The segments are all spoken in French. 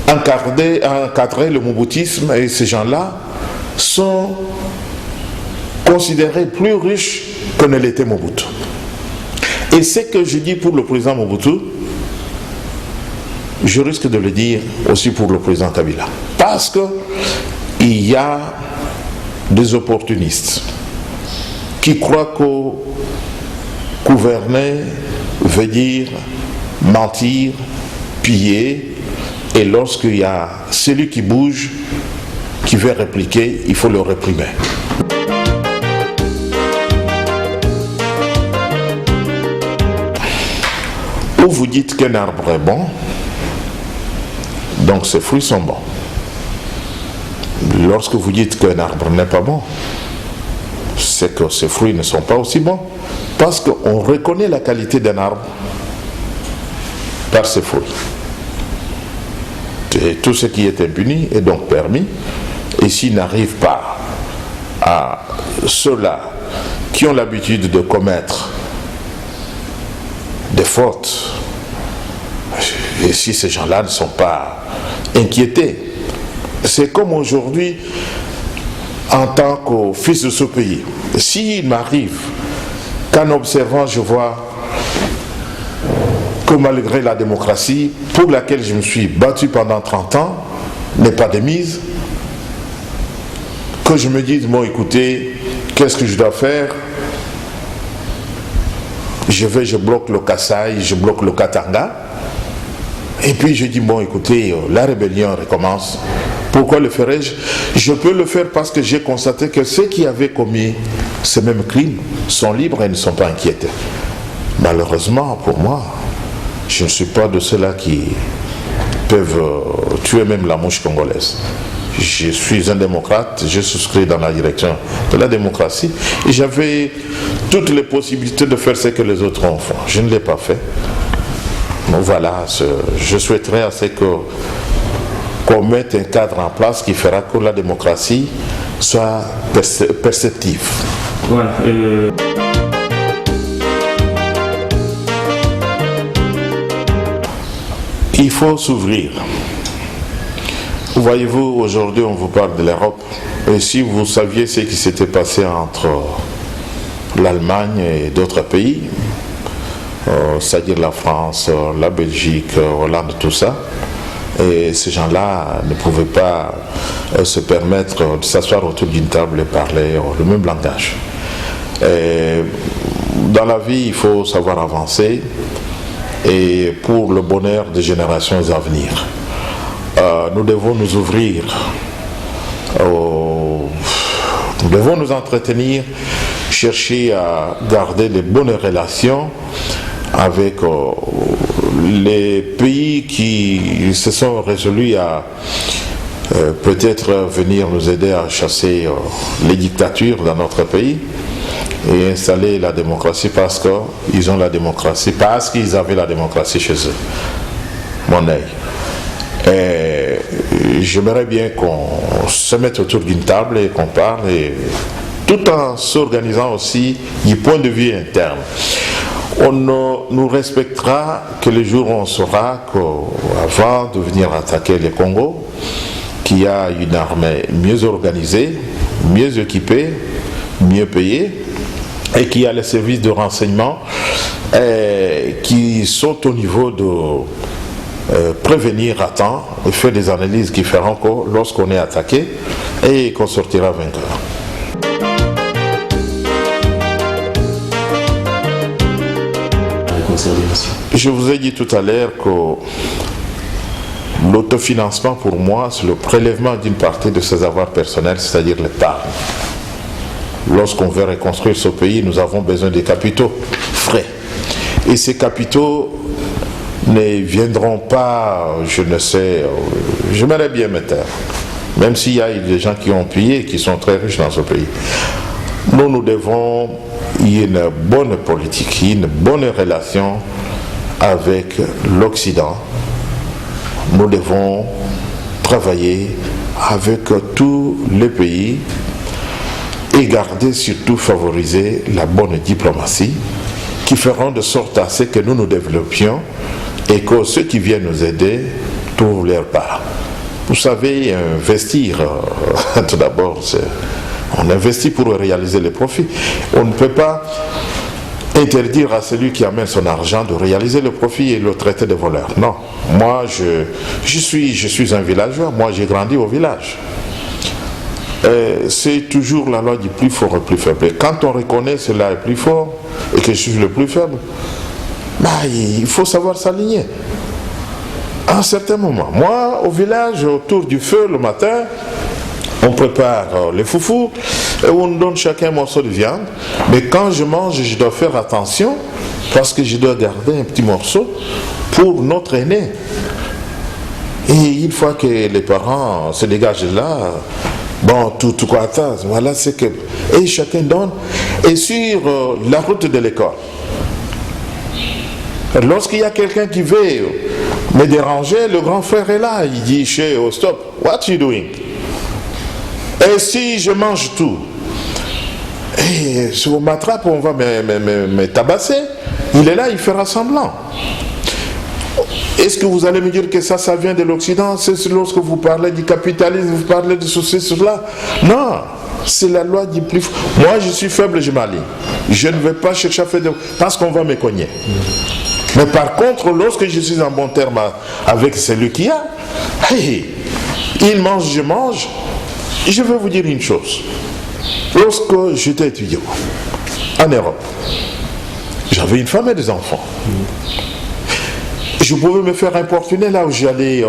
encadrer le mobutisme, et ces gens-là sont considérés plus riches que ne l'était Mobutu. Et ce que je dis pour le président Mobutu, je risque de le dire aussi pour le président Kabila. Parce qu'il y a des opportunistes qui croient que gouverner veut dire mentir, piller, et lorsqu'il y a celui qui bouge, qui veut répliquer, il faut le réprimer. Ou vous dites qu'un arbre est bon, donc ses fruits sont bons. Lorsque vous dites qu'un arbre n'est pas bon, c'est que ses fruits ne sont pas aussi bons. Parce qu'on reconnaît la qualité d'un arbre par ses fruits. Et tout ce qui est impuni est donc permis. Et s'il n'arrive pas à ceux-là qui ont l'habitude de commettre des fautes, et si ces gens-là ne sont pas inquiétés, c'est comme aujourd'hui, en tant que fils de ce pays. S'il m'arrive qu'en observant, je vois que malgré la démocratie, pour laquelle je me suis battu pendant 30 ans, n'est pas de mise, que je me dise, bon écoutez, qu'est-ce que je dois faire? Je bloque le Kasaï, je bloque le Katanga, et puis je dis, bon écoutez, la rébellion recommence. Pourquoi le ferais-je? Je peux le faire parce que j'ai constaté que ceux qui avaient commis ces mêmes crimes sont libres et ne sont pas inquiétés. Malheureusement, pour moi, je ne suis pas de ceux-là qui peuvent tuer même la mouche congolaise. Je suis un démocrate, je souscris dans la direction de la démocratie et j'avais toutes les possibilités de faire ce que les autres ont fait. Je ne l'ai pas fait. Donc voilà, je souhaiterais à ce qu'on mette un cadre en place qui fera que la démocratie soit perceptive. Voilà. Il faut s'ouvrir. Voyez-vous, aujourd'hui on vous parle de l'Europe. Et si vous saviez ce qui s'était passé entre l'Allemagne et d'autres pays, c'est-à-dire la France, la Belgique, Hollande, tout ça, et ces gens-là ne pouvaient pas se permettre de s'asseoir autour d'une table et parler le même langage. Et dans la vie, il faut savoir avancer et pour le bonheur des générations à venir. Nous devons nous ouvrir, nous devons nous entretenir, chercher à garder de bonnes relations avec les pays qui se sont résolus à peut-être venir nous aider à chasser les dictatures dans notre pays et installer la démocratie parce qu'ils ont la démocratie, parce qu'ils avaient la démocratie chez eux. Mon œil. Et j'aimerais bien qu'on se mette autour d'une table et qu'on parle, et tout en s'organisant aussi du point de vue interne. On ne nous respectera que le jour où on saura qu'avant de venir attaquer le Congo, qu'il y a une armée mieux organisée, mieux équipée, mieux payée, et qu'il y a les services de renseignement qui sont au niveau de prévenir à temps et faire des analyses qui feront que lorsqu'on est attaqué et qu'on sortira vainqueur. Je vous ai dit tout à l'heure que l'autofinancement pour moi c'est le prélèvement d'une partie de ses avoirs personnels, c'est-à-dire l'épargne. Lorsqu'on veut reconstruire ce pays, nous avons besoin de capitaux frais. Et ces capitaux ne viendront pas, je ne sais, j'aimerais bien me taire, même s'il y a des gens qui ont payé et qui sont très riches dans ce pays. Nous devons y avoir une bonne politique, une bonne relation avec l'Occident. Nous devons travailler avec tous les pays et garder, surtout favoriser la bonne diplomatie qui feront de sorte à ce que nous nous développions et que ceux qui viennent nous aider trouvent leur part. Vous savez, investir, tout d'abord, on investit pour réaliser les profits. On ne peut pas interdire à celui qui amène son argent de réaliser le profit et le traiter de voleur. Non. Moi, je suis un villageois. Moi, j'ai grandi au village. C'est toujours la loi du plus fort et le plus faible. Et quand on reconnaît cela est plus fort et que je suis le plus faible, il faut savoir s'aligner. À un certain moment, moi, au village, autour du feu le matin, on prépare les foufous et on donne chacun un morceau de viande. Mais quand je mange, je dois faire attention parce que je dois garder un petit morceau pour notre aîné. Et une fois que les parents se dégagent de là, bon, tout quoi attend, voilà, c'est que... Et chacun donne. Et sur la route de l'école, lorsqu'il y a quelqu'un qui veut me déranger, le grand frère est là. Il dit, oh, stop, what you doing? Et si je mange tout, et sur ma trappe, on va me tabasser, il est là, il fera semblant. Est-ce que vous allez me dire que ça vient de l'Occident? C'est lorsque vous parlez du capitalisme, vous parlez de ceci, cela? Non, c'est la loi du plus fort. Moi, je suis faible, je m'aligne. Je ne vais pas chercher à faire de... parce qu'on va me cogner. Mais par contre, lorsque je suis en bon terme avec celui qui a, il mange, je mange. Je vais vous dire une chose. Lorsque j'étais étudiant en Europe, j'avais une femme et des enfants. Je pouvais me faire importuner là où j'allais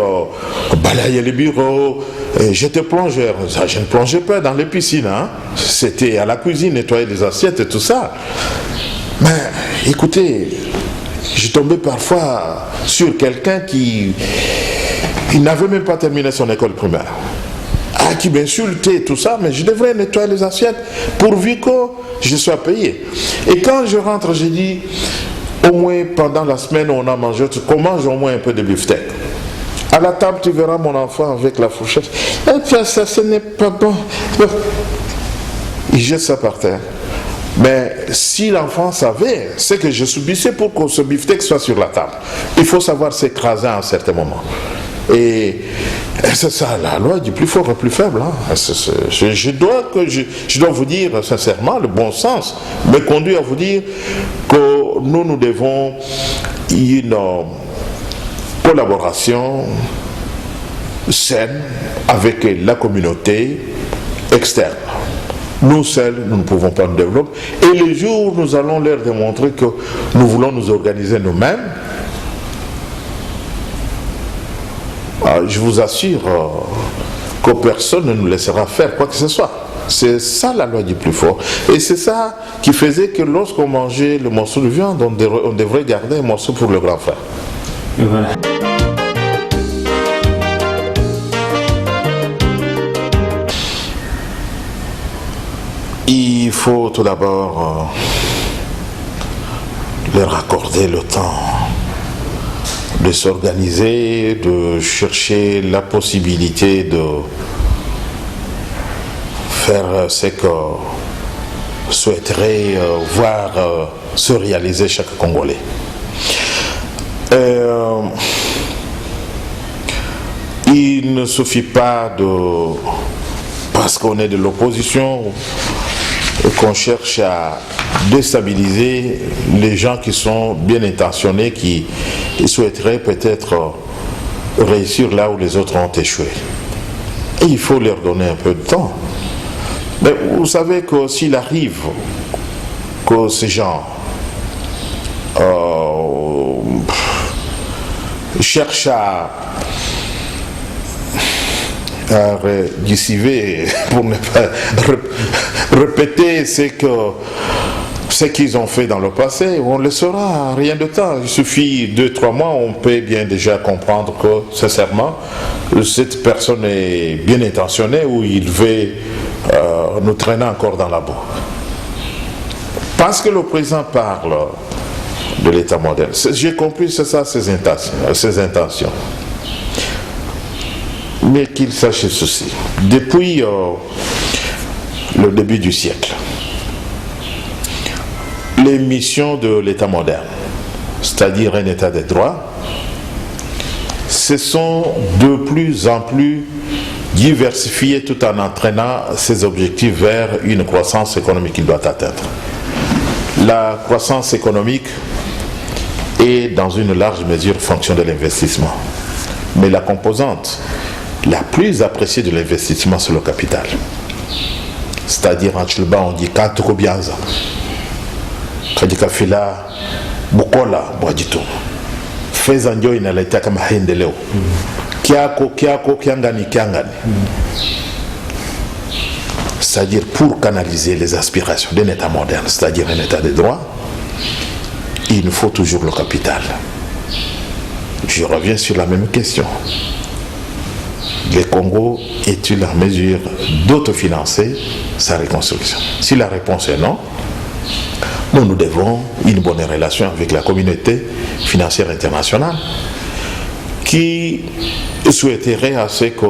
balayer les bureaux. J'étais plongeur. Je ne plongeais pas dans les piscines. Hein. C'était à la cuisine, nettoyer les assiettes et tout ça. Mais écoutez, je tombais parfois sur quelqu'un qui n'avait même pas terminé son école primaire. Qui m'insultait, tout ça, mais je devrais nettoyer les assiettes pourvu que je sois payé. Et quand je rentre, j'ai dit, au moins pendant la semaine, on a mangé, qu'on mange au moins un peu de beefsteak. À la table, tu verras mon enfant avec la fourchette. Et puis ça, ce n'est pas bon. Il jette ça par terre. Mais si l'enfant savait ce que je subissais pour que ce beefsteak soit sur la table, il faut savoir s'écraser à un certain moment. Et c'est ça, la loi du plus fort et plus faible. Hein. Je dois vous dire sincèrement, le bon sens me conduit à vous dire que nous devons une collaboration saine avec la communauté externe. Nous seuls, nous ne pouvons pas nous développer. Et le jour où nous allons leur démontrer que nous voulons nous organiser nous-mêmes, je vous assure que personne ne nous laissera faire quoi que ce soit. C'est ça la loi du plus fort. Et c'est ça qui faisait que lorsqu'on mangeait le morceau de viande, on devrait garder un morceau pour le grand frère. Et voilà. Il faut tout d'abord leur accorder le temps de s'organiser, de chercher la possibilité de faire ce que souhaiterait voir se réaliser chaque Congolais. Il ne suffit pas parce qu'on est de l'opposition, qu'on cherche à déstabiliser les gens qui sont bien intentionnés, qui souhaiteraient peut-être réussir là où les autres ont échoué. Et il faut leur donner un peu de temps. Mais vous savez que s'il arrive que ces gens cherchent à redissiver, pour ne pas répéter ce qu'ils ont fait dans le passé, on le saura en rien de temps. Il suffit 2-3 mois, on peut bien déjà comprendre que, sincèrement, cette personne est bien intentionnée ou il veut nous traîner encore dans la boue. Parce que le président parle de l'État moderne. J'ai compris, c'est ça ses intentions. Mais qu'il sache ceci. Depuis le début du siècle, les missions de l'État moderne, c'est-à-dire un État de droit, se sont de plus en plus diversifiés tout en entraînant ses objectifs vers une croissance économique qu'il doit atteindre. La croissance économique est dans une large mesure fonction de l'investissement. Mais la composante la plus appréciée de l'investissement, c'est le capital. C'est-à-dire en Chilba, on dit Katukobianza. Kadikafila, Bukola, Boadito. Fezanjo inaleta kama hendeleo. Kiako, kiangani. C'est-à-dire pour canaliser les aspirations d'un État moderne, c'est-à-dire un État de droit, il nous faut toujours le capital. Je reviens sur la même question. Le Congo est-il en mesure d'autofinancer sa reconstruction? Si la réponse est non, nous devons une bonne relation avec la communauté financière internationale qui souhaiterait à ce que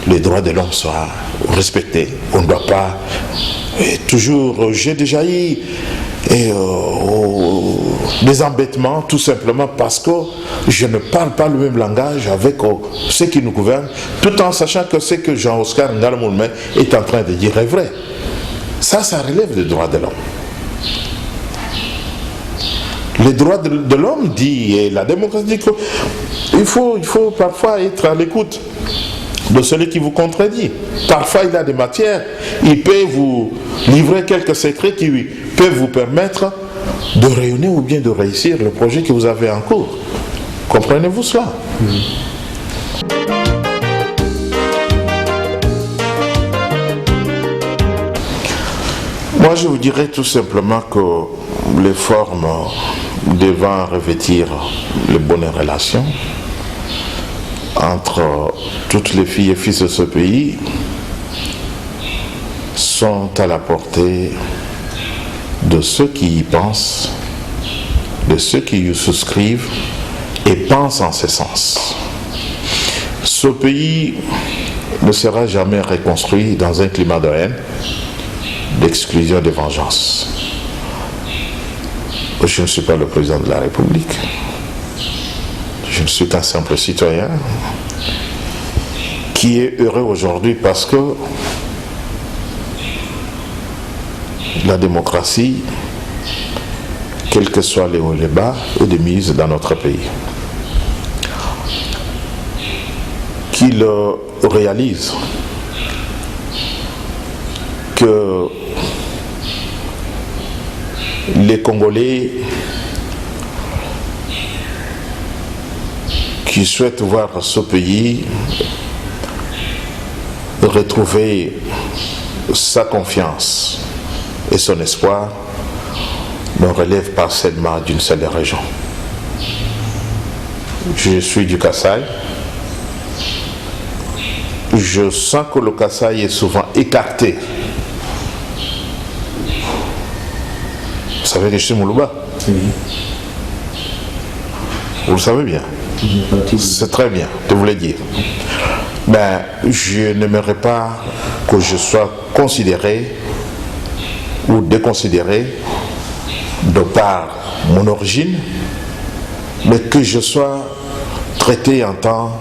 les droits de l'homme soient respectés. On ne doit pas toujours... J'ai déjà eu des embêtements tout simplement parce que je ne parle pas le même langage avec ceux qui nous gouvernent, tout en sachant que ce que Jean-Oscar Ngala-Moulme est en train de dire est vrai. Ça relève des droits de l'homme. Les droits de l'homme dit, et la démocratie dit qu'il faut parfois être à l'écoute de celui qui vous contredit. Parfois il a des matières, il peut vous livrer quelques secrets qui peuvent vous permettre de rayonner ou bien de réussir le projet que vous avez en cours. Comprenez-vous cela? Moi je vous dirais tout simplement que les formes devant revêtir les bonnes relations entre toutes les filles et fils de ce pays sont à la portée de ceux qui y pensent, de ceux qui y souscrivent et pensent en ce sens. Ce pays ne sera jamais reconstruit dans un climat de haine, d'exclusion et de vengeance. Je ne suis pas le président de la République. Je ne suis qu'un simple citoyen qui est heureux aujourd'hui parce que la démocratie, quels que soient les hauts et les bas, est de mise dans notre pays. Qu'il réalise que les Congolais qui souhaitent voir ce pays retrouver sa confiance et son espoir ne relèvent pas seulement d'une seule région. Je suis du Kasaï. Je sens que le Kasaï est souvent écarté. Vous savez que je suis Moulouba? Oui. Vous le savez bien. C'est très bien de vous le dire. Ben, je n'aimerais pas que je sois considéré ou déconsidéré de par mon origine, mais que je sois traité en tant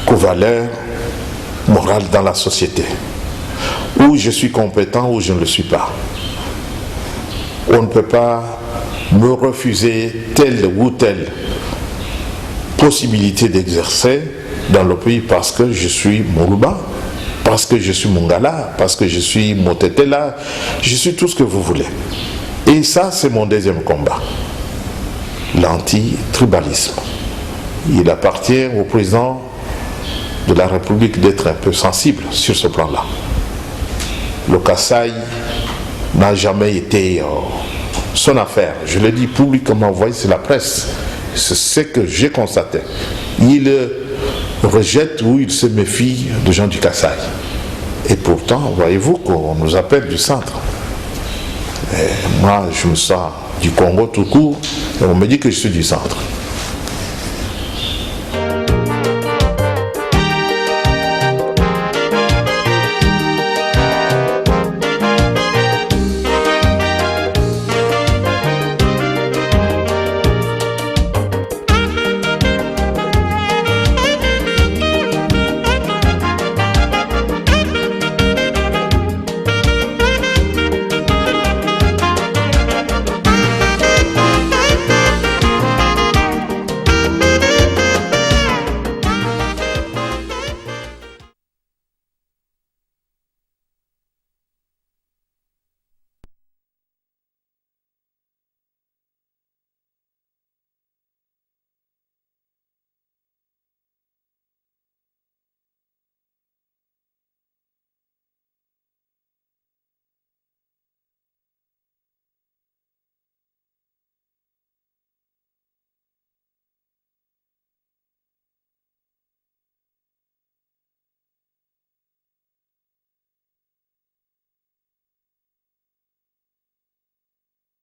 que valeur morale dans la société, où je suis compétent ou je ne le suis pas. On ne peut pas me refuser telle ou telle possibilité d'exercer dans le pays parce que je suis Moulouba, parce que je suis Mongala, parce que je suis Motetela, je suis tout ce que vous voulez. Et ça, c'est mon deuxième combat, l'anti-tribalisme. Il appartient au président de la République d'être un peu sensible sur ce plan-là. Le Kasaï n'a jamais été son affaire. Je le dis publiquement, vous voyez, c'est la presse. C'est ce que j'ai constaté. Il rejette ou il se méfie de gens du Kasaï. Et pourtant, voyez-vous qu'on nous appelle du centre. Et moi, je me sens du Congo tout court, et on me dit que je suis du centre.